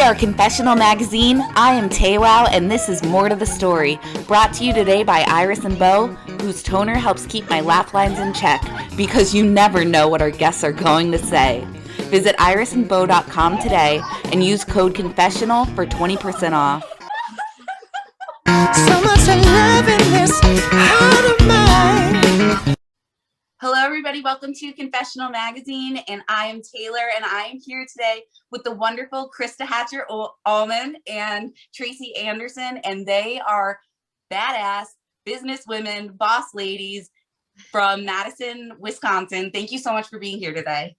are Confessional Magazine. I am Taywao, and this is More to the Story, brought to you today by Iris and Bo, whose toner helps keep my laugh lines in check, because you never know what our guests are going to say. Visit irisandbo.com today and use code CONFESSIONAL for 20% off. So much love in this heart of mine. Hello, everybody. Welcome to Confessional Magazine, and I am Taylor, and I am here today with the wonderful Krista Hatcher-Allman and Tracy Anderson, and they are badass business women, boss ladies from Madison, Wisconsin. Thank you so much for being here today.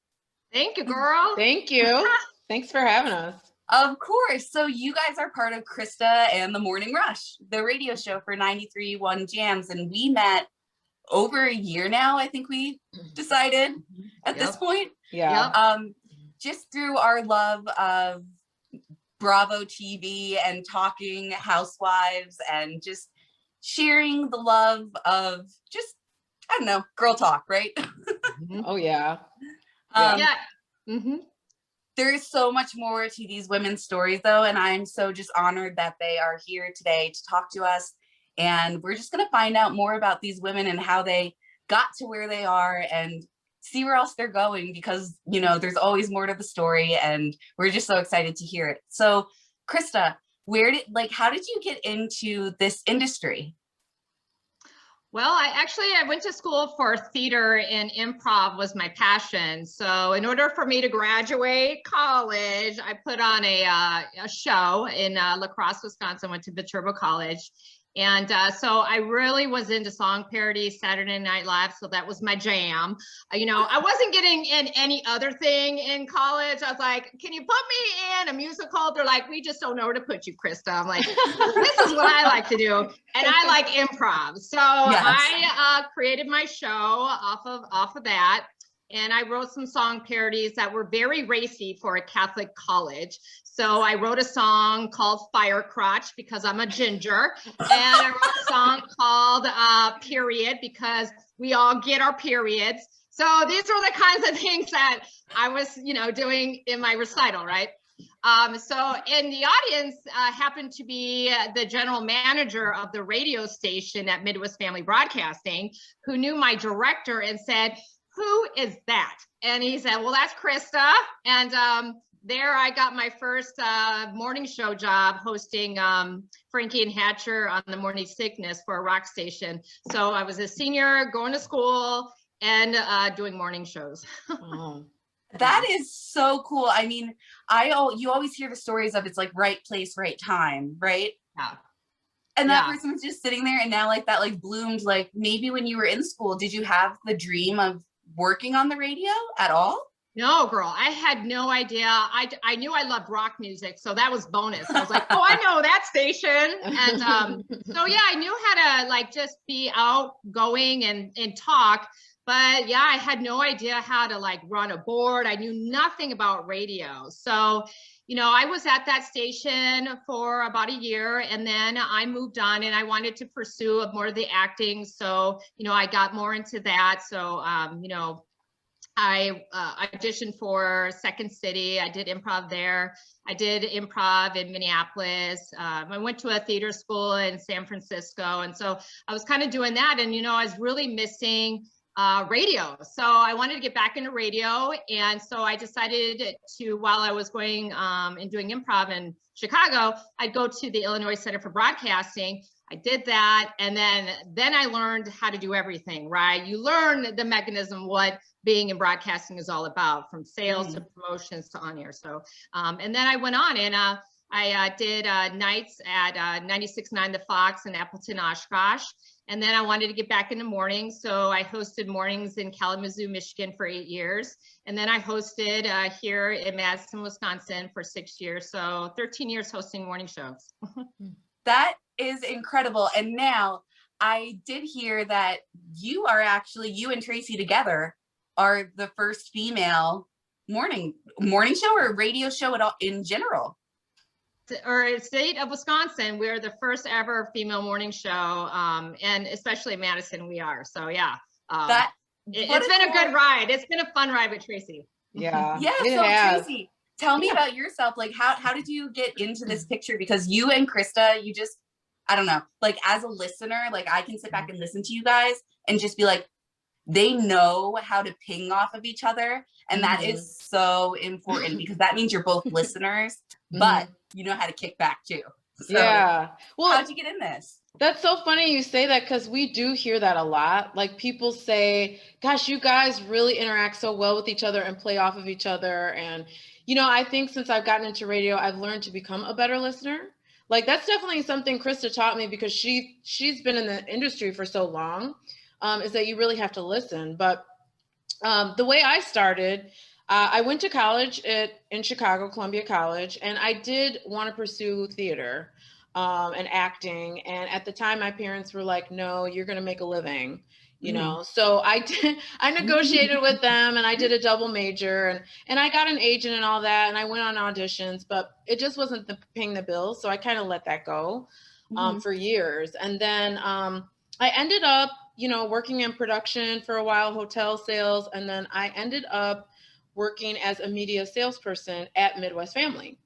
Thank you, girl. Thank you. Thanks for having us. Of course. So you guys are part of Krista and the Morning Rush, the radio show for 93.1 Jams, and we met over a year now, I think we decided at this point. Yeah. Just through our love of Bravo TV and talking housewives and just sharing the love of just, I don't know, girl talk, right? Oh, yeah. There is so much more to these women's stories, though, and I'm so just honored that they are here today to talk to us. And we're just going to find out more about these women and how they got to where they are and see where else they're going, because, you know, there's always more to the story, and we're just so excited to hear it. So, Krista, how did you get into this industry? Well, I went to school for theater, and improv was my passion. So in order for me to graduate college, I put on a show in La Crosse, Wisconsin, went to Viterbo College. And so I really was into song parodies, Saturday Night Live. So that was my jam. You know, I wasn't getting in any other thing in college. I was like, can you put me in a musical? They're like, we just don't know where to put you, Krista. I'm like, this is what I like to do. And I like improv. So yes. I created my show off of that. And I wrote some song parodies that were very racy for a Catholic college. So I wrote a song called Fire Crotch because I'm a ginger. And I wrote a song called Period because we all get our periods. So these were the kinds of things that I was, doing in my recital, right? So in the audience happened to be the general manager of the radio station at Midwest Family Broadcasting, who knew my director and said, "Who is that?" And he said, "Well, that's Krista." And there I got my first morning show job hosting Frankie and Hatcher on the Morning Sickness for a rock station. So I was a senior going to school and doing morning shows. Oh. That is so cool. I mean, you always hear the stories of it's like right place, right time, right? Yeah. And that person was just sitting there, and now that bloomed. Like maybe when you were in school, did you have the dream of working on the radio at all? No, girl, I had no idea. I knew I loved rock music, so that was bonus. I was like, oh, I know that station. And so yeah, I knew how to just be outgoing and talk. But yeah, I had no idea how to run a board. I knew nothing about radio. So, I was at that station for about a year, and then I moved on and I wanted to pursue more of the acting. So, I got more into that. So, I auditioned for Second City. I did improv there. I did improv in Minneapolis. I went to a theater school in San Francisco. And so I was kind of doing that. And, I was really missing radio. So I wanted to get back into radio. And so I decided to, while I was going and doing improv in Chicago, I'd go to the Illinois Center for Broadcasting. I did that. And then I learned how to do everything, right? You learn the mechanism, what being in broadcasting is all about, from sales to promotions to on air. So, and then I went on and I did nights at 96.9 The Fox in Appleton, Oshkosh. And then I wanted to get back into mornings. So I hosted mornings in Kalamazoo, Michigan for 8 years. And then I hosted here in Madison, Wisconsin for 6 years. So 13 years hosting morning shows. That is incredible. And now I did hear that you and Tracy together are the first female morning show or radio show at all in general. Or state of Wisconsin, we're the first ever female morning show, and especially in Madison, we are. So yeah, it's been a good ride. It's been a fun ride with Tracy. Yeah. Yeah. So Tracy, tell me about yourself. Like, how did you get into this picture? Because you and Krista, you just, I don't know, like as a listener, like I can sit back and listen to you guys and just be like, they know how to ping off of each other. And that is so important because that means you're both listeners, but you know how to kick back too. So, yeah. Well, how'd you get in this? That's so funny you say that because we do hear that a lot. Like people say, gosh, you guys really interact so well with each other and play off of each other. And, you know, I think since I've gotten into radio, I've learned to become a better listener. Like that's definitely something Krista taught me because she's been in the industry for so long, is that you really have to listen. But the way I started, I went to college in Chicago, Columbia College, and I did want to pursue theater and acting. And at the time, my parents were like, no, you're going to make a living, you know? So I negotiated with them and I did a double major and I got an agent and all that. And I went on auditions, but it just wasn't paying the bills. So I kind of let that go for years. And then I ended up, you know, working in production for a while, hotel sales. And then I ended up working as a media salesperson at Midwest Family.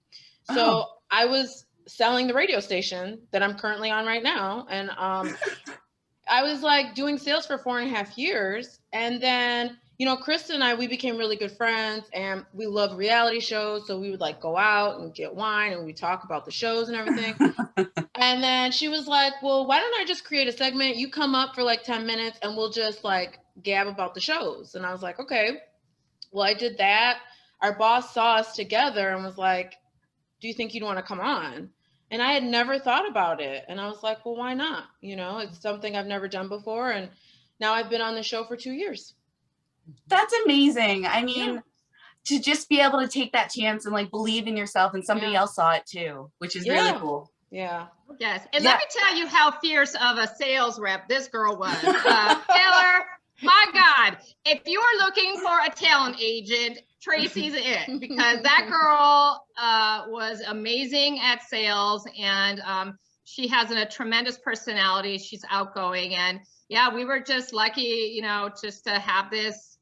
So I was selling the radio station that I'm currently on right now. And I was like doing sales for 4.5 years. And then, you know, Krista and I, we became really good friends and we loved reality shows. So we would like go out and get wine and we talk about the shows and everything. And then she was like, well, why don't I just create a segment? You come up for like 10 minutes and we'll just like gab about the shows. And I was like, okay. Well, I did that. Our boss saw us together and was like, do you think you'd want to come on? And I had never thought about it. And I was like, well, why not? You know, it's something I've never done before. And now I've been on the show for 2 years. That's amazing. I mean, to just be able to take that chance and like believe in yourself and somebody else saw it too, which is really cool. Yeah. Yes. And let me tell you how fierce of a sales rep this girl was. Taylor, my God, if you are looking for a talent agent, Tracy's it, because that girl was amazing at sales and she has a tremendous personality. She's outgoing and yeah, we were just lucky, you know, just to have this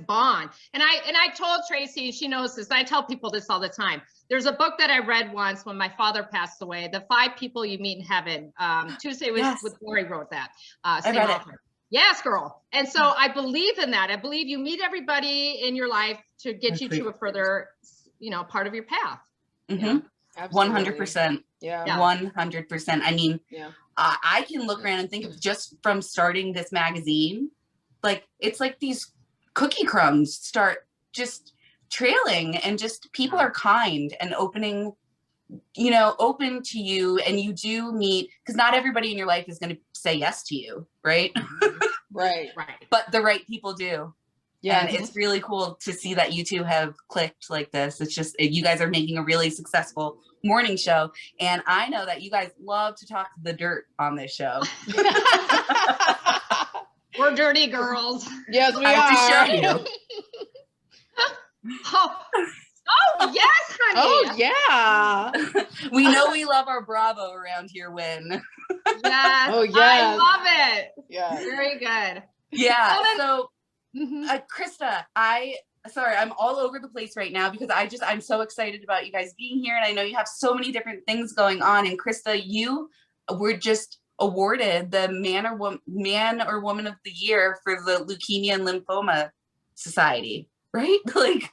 bond. And I told Tracy, she knows this, I tell people this all the time. There's a book that I read once when my father passed away, The 5 People You Meet in Heaven. Tuesday with Lori wrote that. Same author. Yes, girl. And so I believe in that. I believe you meet everybody in your life to get you to a further, you know, part of your path. Yeah. 100%. Yeah. 100%. I mean, I can look around and think of just from starting this magazine, like it's like these cookie crumbs start just trailing and just people are kind and opening, you know, open to you and you do meet, because not everybody in your life is going to say yes to you, right? Right. But the right people do. Yeah. And it's really cool to see that you two have clicked like this. It's just, you guys are making a really successful morning show. And I know that you guys love to talk the dirt on this show. We're dirty girls. Yes, we I are. have to show you. Oh, yes, honey. Oh, yeah. We know we love our Bravo around here, Win. Yes. Oh, yes. I love it. Yeah. Very good. Yeah. So, Krista, I'm all over the place right now because I'm so excited about you guys being here. And I know you have so many different things going on. And Krista, you were just awarded the man or woman of the year for the Leukemia and Lymphoma Society, right? Like,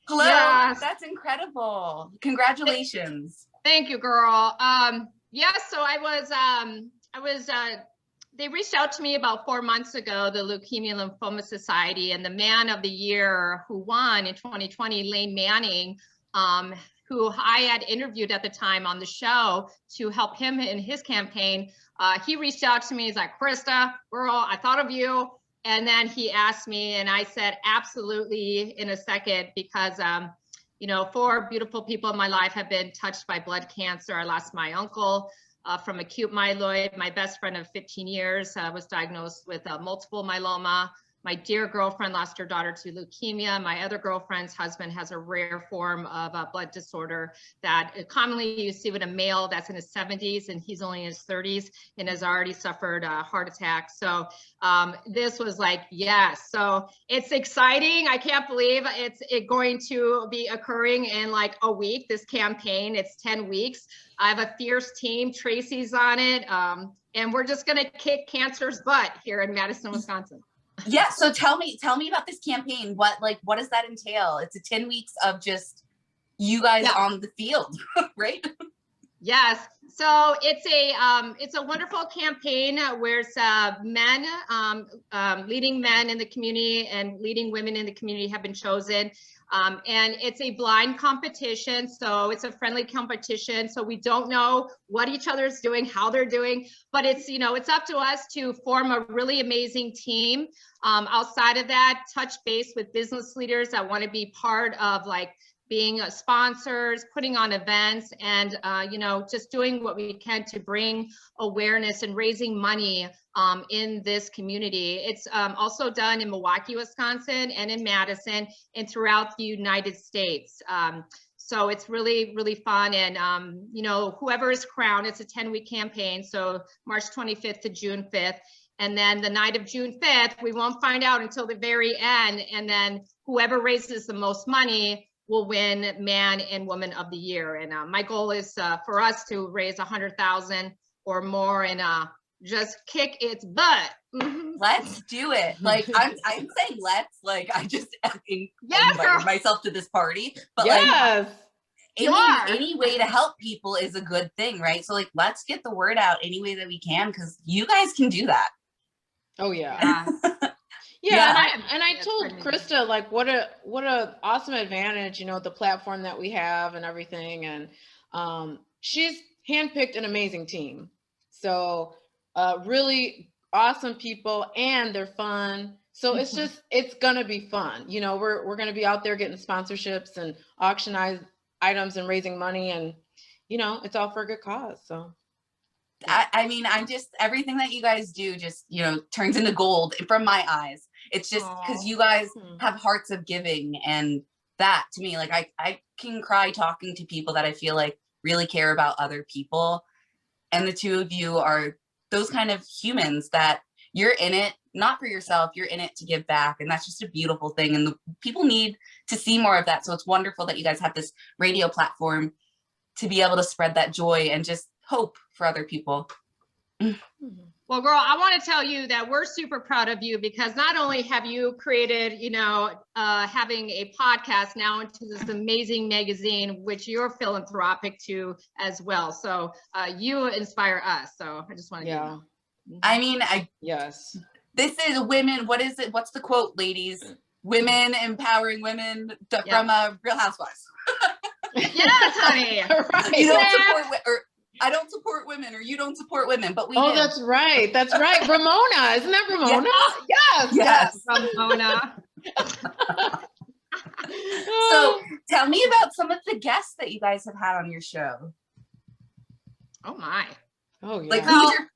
hello, that's incredible. Congratulations. Thank you, girl. So they reached out to me about 4 months ago, the Leukemia and Lymphoma Society, and the man of the year who won in 2020, Lane Manning, who I had interviewed at the time on the show to help him in his campaign. He reached out to me. He's like, Krista, girl, I thought of you. And then he asked me, and I said, absolutely, in a second, because, 4 beautiful people in my life have been touched by blood cancer. I lost my uncle from acute myeloid. My best friend of 15 years was diagnosed with multiple myeloma. My dear girlfriend lost her daughter to leukemia. My other girlfriend's husband has a rare form of a blood disorder that commonly you see with a male that's in his 70s, and he's only in his 30s and has already suffered a heart attack. So this was like, yes. So it's exciting. I can't believe it's going to be occurring in like a week, this campaign. It's 10 weeks. I have a fierce team. Tracy's on it. And we're just going to kick cancer's butt here in Madison, Wisconsin. Yeah. So tell me about this campaign. What does that entail? It's a 10 weeks of just you guys on the field, right? Yes. So it's a wonderful campaign where it's men, leading men in the community and leading women in the community have been chosen. And it's a blind competition. So it's a friendly competition. So we don't know what each other is doing, how they're doing, but it's, you know, it's up to us to form a really amazing team. Outside of that, touch base with business leaders that want to be part of like being sponsors, putting on events, and you know, just doing what we can to bring awareness and raising money in this community. It's also done in Milwaukee, Wisconsin, and in Madison, and throughout the United States. So it's really, really fun. And you know, whoever is crowned, it's a 10-week campaign. So March 25th to June 5th. And then the night of June 5th, we won't find out until the very end. And then whoever raises the most money will win Man and Woman of the Year. And my goal is for us to raise 100,000 or more and just kick its butt. Let's do it. Like I'm saying let's, like I just Yes, invited myself to this party. But yes. like any way to help people is a good thing, right? So like let's get the word out any way that we can, because you guys can do that. Oh yeah. Yeah, and I told Krista, like, what a awesome advantage, you know, the platform that we have and everything. And she's handpicked an amazing team. So really awesome people, and they're fun. So it's just, it's gonna be fun. You know, we're gonna be out there getting sponsorships and auction items and raising money, and you know, it's all for a good cause. So I mean, I'm just, everything that you guys do just, you know, turns into gold from my eyes. It's just because you guys have hearts of giving, and that to me, like I can cry talking to people that I feel like really care about other people. And the two of you are those kind of humans that you're in it, not for yourself, you're in it to give back. And that's just a beautiful thing. And the people need to see more of that. So it's wonderful that you guys have this radio platform to be able to spread that joy and just hope for other people. Well, girl, I want to tell you that we're super proud of you, because not only have you created, you know, having a podcast now into this amazing magazine, which you're philanthropic to as well. So you inspire us. So I just want to I mean, yes. This is women. What is it? What's the quote, ladies? Women empowering women from Real Housewives. Yes, honey. Right. You don't support or I don't support women, or you don't support women, but we do. That's right. That's right. Ramona. Isn't that Ramona? Yes. Ramona. So tell me about some of the guests that you guys have had on your show. Oh my. Oh yeah. Like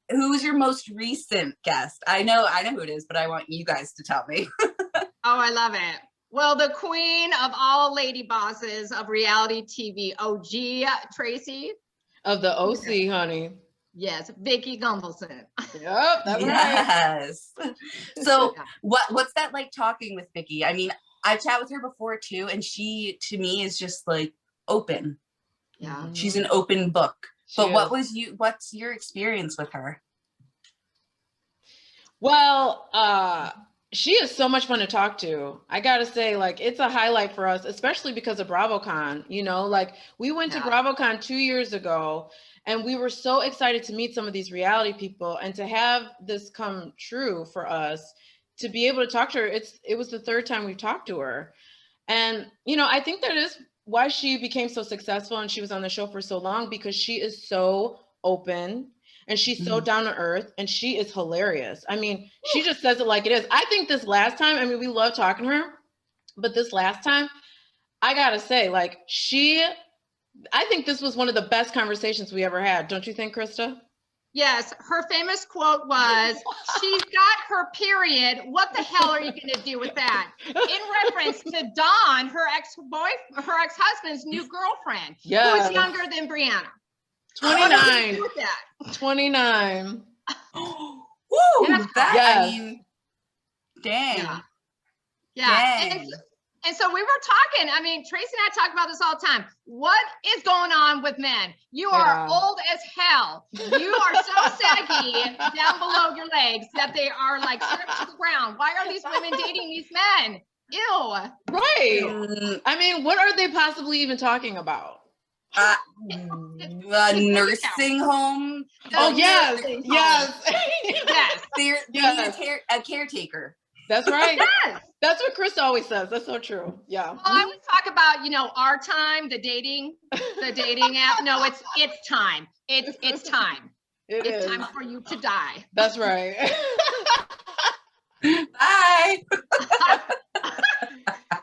who's your most recent guest? I know who it is, but I want you guys to tell me. Oh, I love it. Well, the queen of all lady bosses of reality TV, OG Tracy. Of the OC, honey. Yes, Vicki Gunvalson. Yep, that's yes. Right. So what's that like talking with Vicki? I mean, I've chatted with her before too, and she to me is just like open. Yeah. She's an open book. But what's your experience with her? Well, she is so much fun to talk to. I gotta say, like, it's a highlight for us, especially because of BravoCon. You know, like we went to BravoCon 2 years ago, and we were so excited to meet some of these reality people, and to have this come true for us, to be able to talk to her. It was the third time we've talked to her, and you know, I think that is why she became so successful and she was on the show for so long, because she is so open. And she's so down to earth, and she is hilarious. I mean, she just says it like it is. I think this last time, I mean, we love talking to her, but this last time, I gotta say, like, I think this was one of the best conversations we ever had. Don't you think, Krista? Yes, her famous quote was, "She's got her period. What the hell are you going to do with that?" In reference to Dawn, her ex-husband's new girlfriend, Yes. who's younger than Brianna. 29. With that? 29. Woo! That, Yes. I mean, dang. Yeah. Dang. And so we were talking, I mean, Tracy and I talk about this all the time. What is going on with men? You are old as hell. You are so saggy down below your legs that they are like stripped to the ground. Why are these women dating these men? Ew. Right. I mean, what are they possibly even talking about? Nursing home. Oh, yes. Yes. Yes. They're a caretaker. That's right. Yes. That's what Krista always says. That's so true. Yeah. Well, I would talk about, our time, the dating app. No, it's time. It's time. It's time for you to die. That's right. Bye.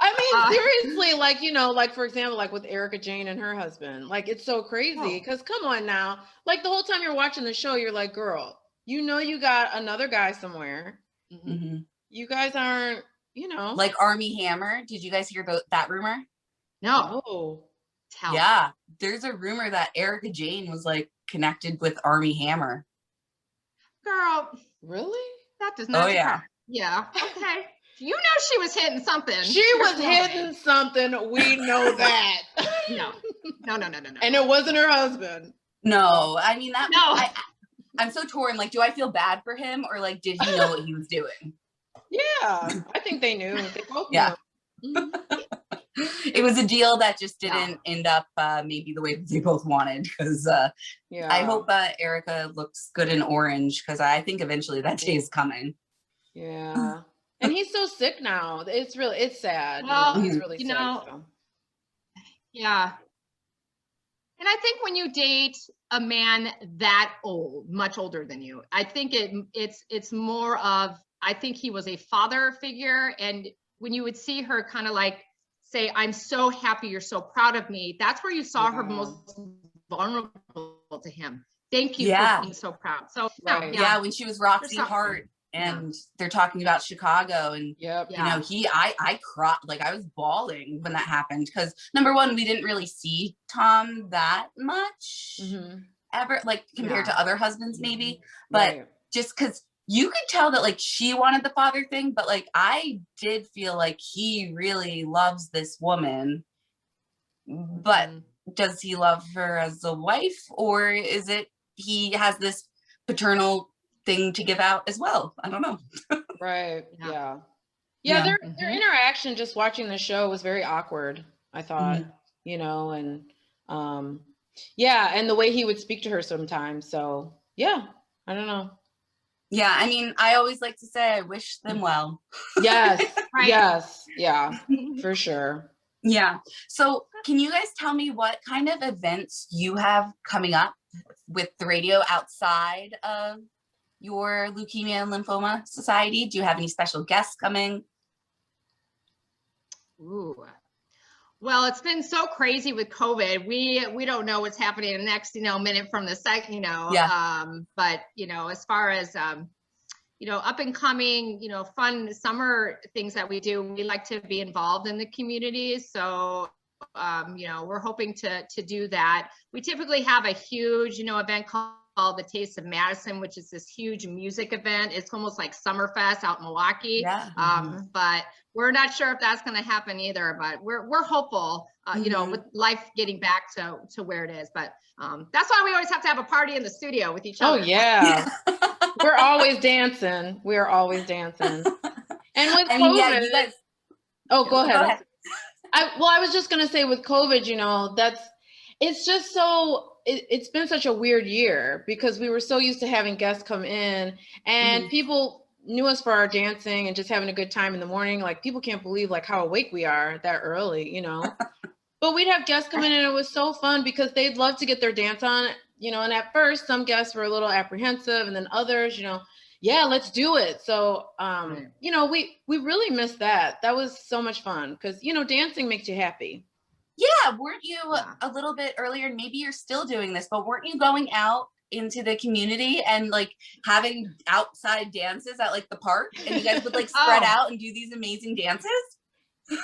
I mean, seriously, like, for example, like with Erika Jayne and her husband, like, it's so crazy because come on now, like the whole time you're watching the show, you're like, girl, you got another guy somewhere. Mm-hmm. You guys aren't, like Armie Hammer. Did you guys hear about that rumor? No. Oh. Yeah. There's a rumor that Erika Jayne was like connected with Armie Hammer. Girl. Really? That does not. Oh, yeah. Yeah. Okay. You know she was hitting something. She was hitting something. We know that. No. And it wasn't her husband. No. I mean, that. No. I'm so torn. Like, do I feel bad for him or like, did he know what he was doing? Yeah. I think they knew. They both knew. Yeah. It was a deal that just didn't end up maybe the way that they both wanted because I hope Erika looks good in orange because I think eventually that day is coming. Yeah. And he's so sick now. It's sad. Well, he's really sick. So. Yeah. And I think when you date a man that old, much older than you, I think it's more of, I think he was a father figure. And when you would see her kind of like say, "I'm so happy, you're so proud of me," that's where you saw her most vulnerable to him. Thank you for being so proud. So yeah, when she was Roxy Hart and they're talking about Chicago and I cried, like I was bawling when that happened because number one, we didn't really see Tom that much ever, like compared to other husbands maybe, but just because you could tell that like she wanted the father thing, but like I did feel like he really loves this woman, but does he love her as a wife or is it he has this paternal thing to give out as well? I don't know. Right. Yeah. Their interaction just watching the show was very awkward, I thought, and and the way he would speak to her sometimes. So I don't know. Yeah, I mean, I always like to say I wish them well. Yes. Yes. Yeah, for sure. Yeah. So can you guys tell me what kind of events you have coming up with the radio outside of your Leukemia and Lymphoma Society? Do you have any special guests coming? Ooh. Well, it's been so crazy with COVID. We don't know what's happening in the next, minute from the second, but, as far as, up and coming, fun summer things that we do, we like to be involved in the community. So, we're hoping to do that. We typically have a huge, event called the Taste of Madison, which is this huge music event. It's almost like Summerfest out in Milwaukee. Yeah. But we're not sure if that's going to happen either, but we're hopeful, with life getting back to where it is. But that's why we always have to have a party in the studio with each other. Oh, yeah. We're always dancing. We're always dancing. And with COVID, you guys... go ahead. I was just going to say with COVID, it's just so, it's been such a weird year because we were so used to having guests come in and people knew us for our dancing and just having a good time in the morning. Like people can't believe like how awake we are that early, but we'd have guests come in and it was so fun because they'd love to get their dance on, and at first some guests were a little apprehensive and then others, let's do it. So, we really missed that. That was so much fun because, dancing makes you happy. Yeah. Weren't you a little bit earlier, and maybe you're still doing this, but weren't you going out into the community and like having outside dances at like the park, and you guys would like spread out and do these amazing dances?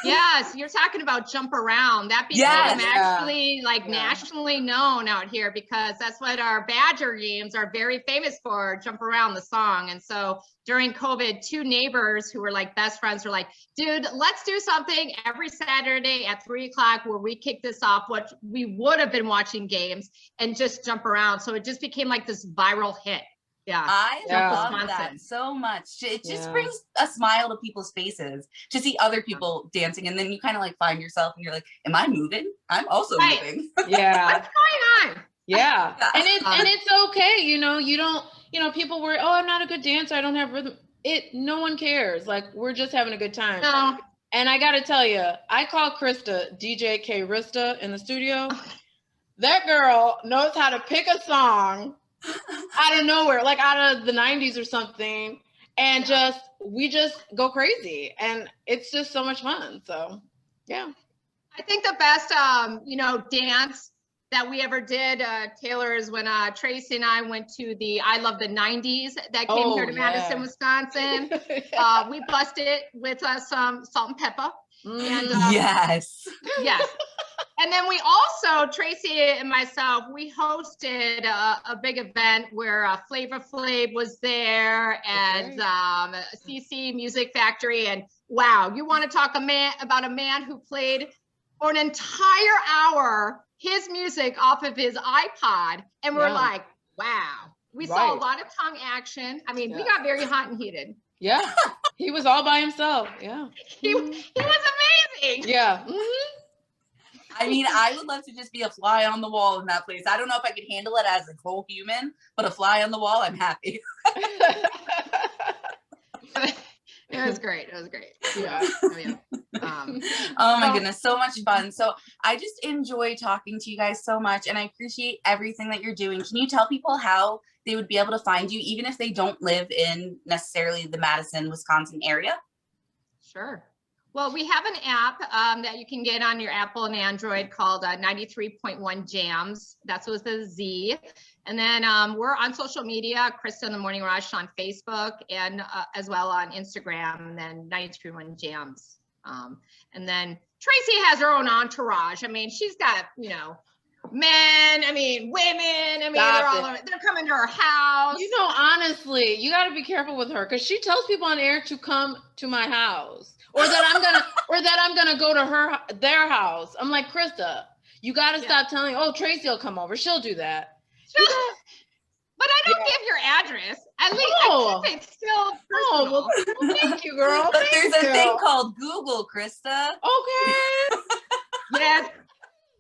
Yes, you're talking about Jump Around. That became actually like nationally known out here, because that's what our Badger games are very famous for, Jump Around, the song. And so during COVID, 2 neighbors who were like best friends were like, dude, let's do something every Saturday at 3 o'clock where we kick this off, what we would have been watching games, and just jump around. So it just became like this viral hit. Yeah, I love that so much. It just brings a smile to people's faces to see other people dancing, and then you kind of like find yourself and you're like, am I moving? I'm also moving. What's going on? And it's okay, you know, you don't, you know, people worry, oh, I'm not a good dancer, I don't have rhythm. No one cares. Like, we're just having a good time. No. And I gotta tell you, I call Krista DJ Krista in the studio. That girl knows how to pick a song out of nowhere, like out of the 90s or something, and we just go crazy, and it's just so much fun. So yeah, I think the best you know, dance that we ever did, Taylor, is when Tracy and I went to the I Love the 90s that came here to Madison, Wisconsin. We busted with some salt and pepper. And, yes. And then we also, Tracy and myself, we hosted a big event where Flavor Flav was there, and CC Music Factory. And wow, you want to talk about a man who played for an entire hour his music off of his iPod, and we're like, wow. We saw a lot of tongue action. I mean, we got very hot and heated. Yeah, he was all by himself. Yeah, he was amazing. Yeah. I mean, I would love to just be a fly on the wall in that place. I don't know if I could handle it as a whole human, but a fly on the wall, I'm happy. It was great. Yeah. Oh my goodness, so much fun. So I just enjoy talking to you guys so much, and I appreciate everything that you're doing. Can you tell people how they would be able to find you, even if they don't live in necessarily the Madison, Wisconsin area? Sure. Well, we have an app that you can get on your Apple and Android called 93.1 Jams. That's with a Z. And then we're on social media, Krista in the Morning Rush on Facebook, and as well on Instagram, and then 93.1 Jams. And then Tracy has her own entourage. I mean, she's got, you know, men, I mean, women, I mean, they're coming to her house. You know, honestly, you got to be careful with her, because she tells people on air to come to my house. Or that I'm gonna go to their house. I'm like, Krista, you gotta stop telling. Oh, Tracy will come over. She'll do that. But I don't give your address. At least I keep it still personal. Well, thank you, girl. But there's a thing called Google, Krista. Okay. Yes.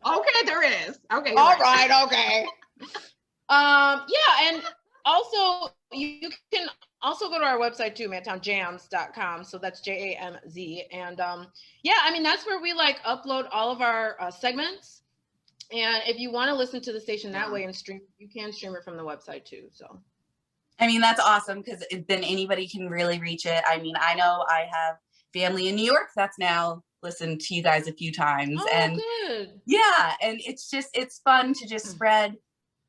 Okay, there is. Okay. All right. Okay. Yeah, and also you can also go to our website too, madtownjams.com. So that's JAMZ. And yeah, I mean, that's where we like upload all of our segments. And if you want to listen to the station that way and stream, you can stream it from the website too. So, I mean, that's awesome, because then anybody can really reach it. I mean, I know I have family in New York that's now listened to you guys a few times. Oh, and good. Yeah, and it's fun to just spread,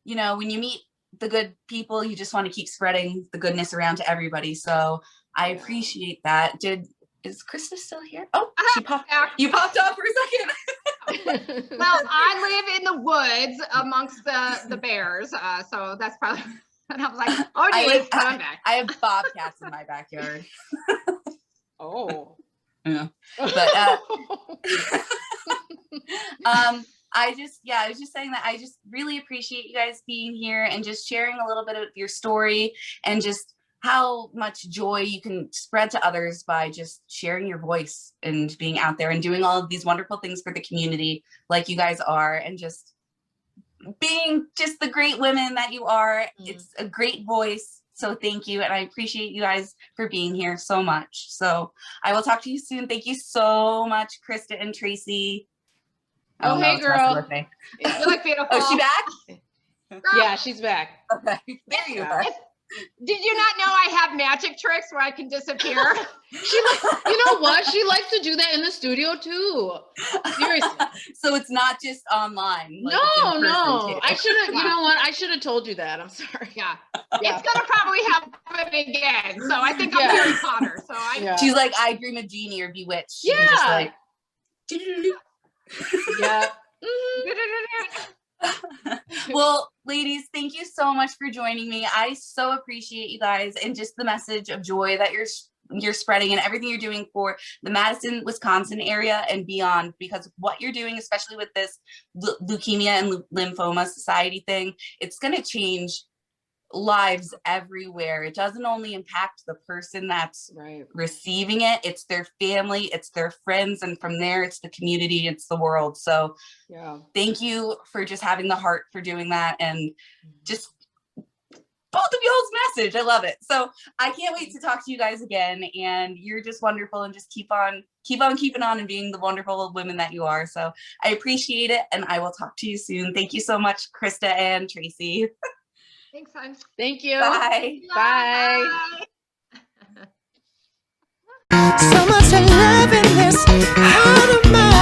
you know, when you meet the good people, you just want to keep spreading the goodness around to everybody. So I appreciate that. Is Krista still here? Oh, you popped off for a second. Well, I live in the woods amongst the bears, so that's probably. And I was like, oh, geez, I'm back. I have bobcats in my backyard. Oh. Yeah. But I was just saying that I just really appreciate you guys being here and just sharing a little bit of your story, and just how much joy you can spread to others by just sharing your voice and being out there and doing all of these wonderful things for the community like you guys are, and just being just the great women that you are. It's a great voice. So thank you. And I appreciate you guys for being here so much. So I will talk to you soon. Thank you so much, Krista and Tracy. Oh, hey, girl. You look beautiful. Oh, is she back? Yeah, she's back. Okay. There you are. Did you not know I have magic tricks where I can disappear? She you know what? She likes to do that in the studio too. Seriously. So it's not just online. Like No. I should have, you know what? I should have told you that. I'm sorry. Yeah. It's gonna probably happen again. So I think I'm Harry Potter. So She's like, I Dream of Jeannie or Bewitched. Yeah. And just like, Yeah. Well, ladies, thank you so much for joining me. I so appreciate you guys and just the message of joy that you're spreading and everything you're doing for the Madison, Wisconsin area and beyond, because what you're doing, especially with this Leukemia and Lymphoma Society thing, it's going to change lives everywhere. It doesn't only impact the person that's receiving it, it's their family, it's their friends, and from there it's the community, it's the world. So thank you for just having the heart for doing that, and just both of y'all's message. I love it. So I can't wait to talk to you guys again, and you're just wonderful, and just keep on keeping on and being the wonderful women that you are. So I appreciate it, and I will talk to you soon. Thank you so much, Krista and Tracy. thanks, hon. Thank you. Bye. Bye. Bye. So much love in this heart of mine.